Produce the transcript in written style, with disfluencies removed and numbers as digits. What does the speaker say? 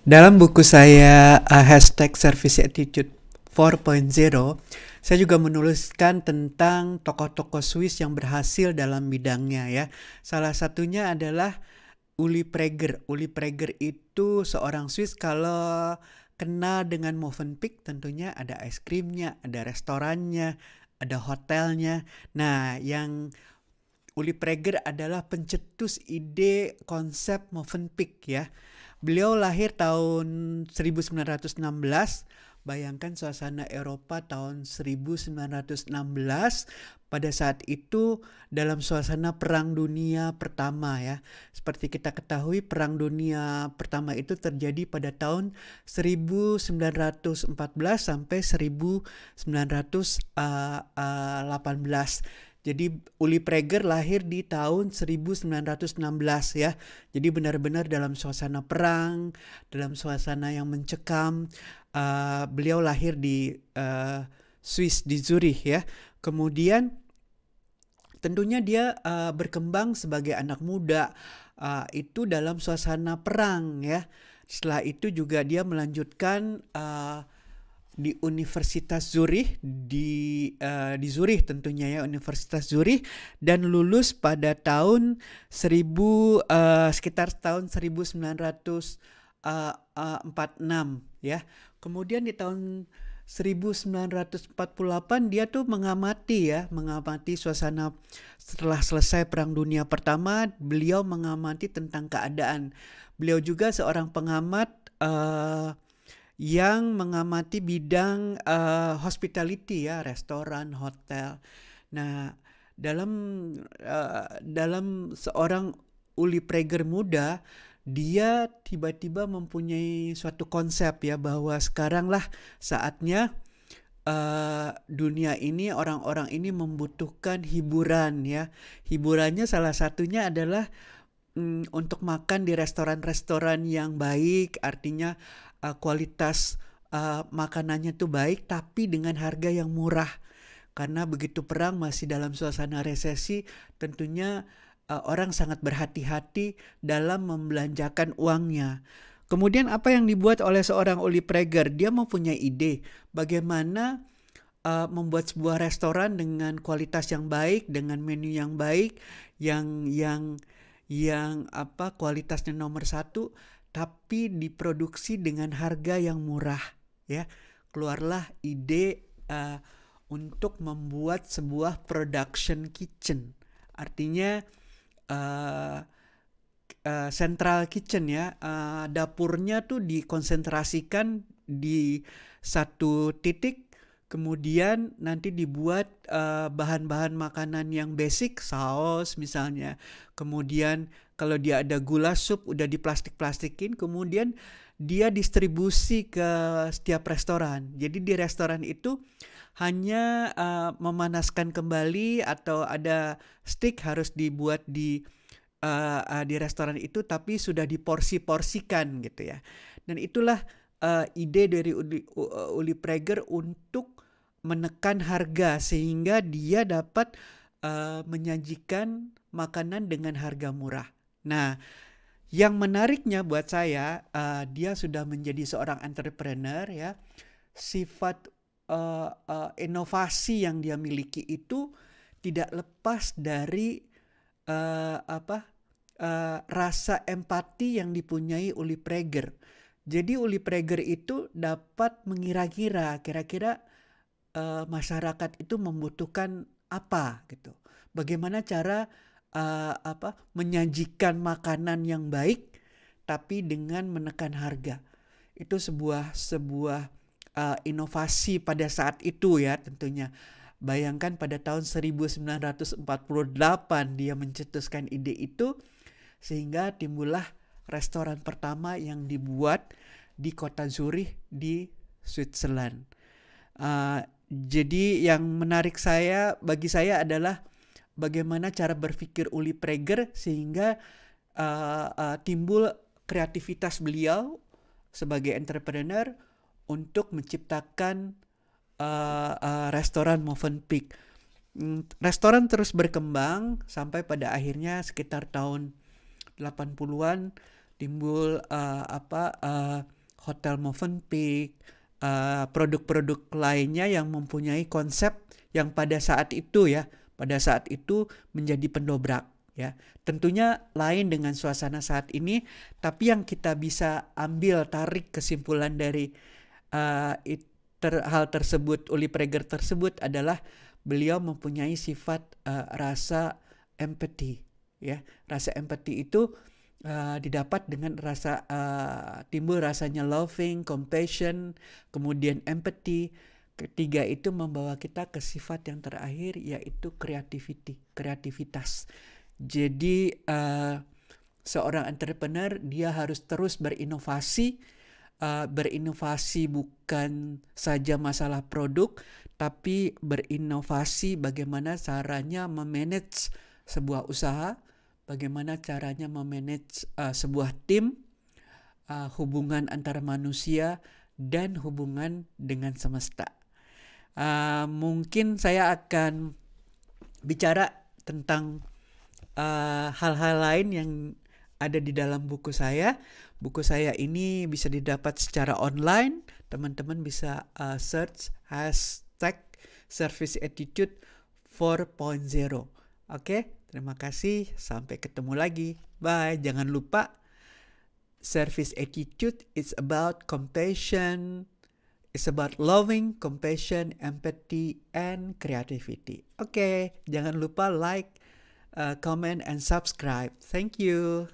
Dalam buku saya hashtag Service Attitude 4.0, saya juga menuliskan tentang tokoh-tokoh Swiss yang berhasil dalam bidangnya ya. Salah satunya adalah Uli Prager. Uli Prager itu seorang Swiss. Kalau kenal dengan Movenpick, tentunya ada es krimnya, ada restorannya, ada hotelnya. Nah, yang Uli Prager adalah pencetus ide konsep Movenpick ya. Beliau lahir tahun 1916. Bayangkan suasana Eropa tahun 1916. Pada saat itu dalam suasana Perang Dunia Pertama ya. Seperti kita ketahui, Perang Dunia Pertama itu terjadi pada tahun 1914 sampai 1918. Jadi Uli Prager lahir di tahun 1916 ya. Jadi benar-benar dalam suasana perang, dalam suasana yang mencekam. Beliau lahir di Swiss, di Zurich ya. Kemudian tentunya dia berkembang sebagai anak muda, itu dalam suasana perang ya. Setelah itu juga dia melanjutkan di Universitas Zurich, di Zurich tentunya ya, Universitas Zurich, dan lulus pada tahun sekitar tahun 1946 ya. Kemudian di tahun 1948 dia tuh mengamati suasana setelah selesai Perang Dunia Pertama. Beliau mengamati tentang keadaan. Beliau juga seorang pengamat yang mengamati bidang hospitality ya, restoran, hotel. Nah, dalam seorang Uli Prager muda, dia tiba-tiba mempunyai suatu konsep ya, bahwa sekarang lah saatnya dunia ini, orang-orang ini membutuhkan hiburan ya. Hiburannya salah satunya adalah untuk makan di restoran-restoran yang baik, artinya kualitas makanannya tuh baik tapi dengan harga yang murah. Karena begitu perang masih dalam suasana resesi, tentunya orang sangat berhati-hati dalam membelanjakan uangnya. Kemudian apa yang dibuat oleh seorang Uli Prager? Dia mempunyai ide bagaimana membuat sebuah restoran dengan kualitas yang baik, dengan menu yang baik, yang kualitasnya nomor satu, tapi diproduksi dengan harga yang murah ya. Keluarlah ide untuk membuat sebuah production kitchen, artinya central kitchen ya. Dapurnya tuh dikonsentrasikan di satu titik, kemudian nanti dibuat bahan-bahan makanan yang basic, saus misalnya. Kemudian kalau dia ada gula, sup udah diplastik-plastikin, kemudian dia distribusi ke setiap restoran. Jadi di restoran itu hanya memanaskan kembali, atau ada steak harus dibuat di restoran itu, tapi sudah diporsi-porsikan gitu ya. Dan itulah ide dari Uli Prager untuk menekan harga sehingga dia dapat menyajikan makanan dengan harga murah. Nah, yang menariknya buat saya, dia sudah menjadi seorang entrepreneur ya. Sifat inovasi yang dia miliki itu tidak lepas dari rasa empati yang dipunyai Uli Prager. Jadi Uli Prager itu dapat mengira-kira kira-kira masyarakat itu membutuhkan apa gitu. Bagaimana cara menyajikan makanan yang baik tapi dengan menekan harga. Itu sebuah inovasi pada saat itu ya tentunya. Bayangkan pada tahun 1948 dia mencetuskan ide itu, sehingga timbullah restoran pertama yang dibuat di kota Zurich di Switzerland. Jadi yang menarik bagi saya adalah bagaimana cara berpikir Uli Prager sehingga timbul kreativitas beliau sebagai entrepreneur untuk menciptakan restoran Movenpick. Restoran terus berkembang sampai pada akhirnya sekitar tahun 80-an timbul Hotel Movenpick, produk-produk lainnya yang mempunyai konsep yang pada saat itu menjadi pendobrak ya. Tentunya lain dengan suasana saat ini, tapi yang kita bisa ambil tarik kesimpulan dari hal tersebut, Uli Prager tersebut adalah beliau mempunyai sifat rasa empathy ya. Rasa empathy itu didapat dengan timbul rasanya loving, compassion, kemudian empathy. Ketiga itu membawa kita ke sifat yang terakhir, yaitu kreativitas. Jadi seorang entrepreneur dia harus terus berinovasi. Berinovasi bukan saja masalah produk, tapi berinovasi bagaimana caranya memanage sebuah usaha, bagaimana caranya memanage sebuah tim, hubungan antara manusia, dan hubungan dengan semesta. Mungkin saya akan bicara tentang hal-hal lain yang ada di dalam buku saya. Buku saya ini bisa didapat secara online. Teman-teman bisa search hashtag Service Attitude 4.0. Oke, terima kasih. Sampai ketemu lagi. Bye. Jangan lupa, service attitude is about compassion. It's about loving, compassion, empathy, and creativity. Oke, jangan lupa like, comment, and subscribe. Thank you.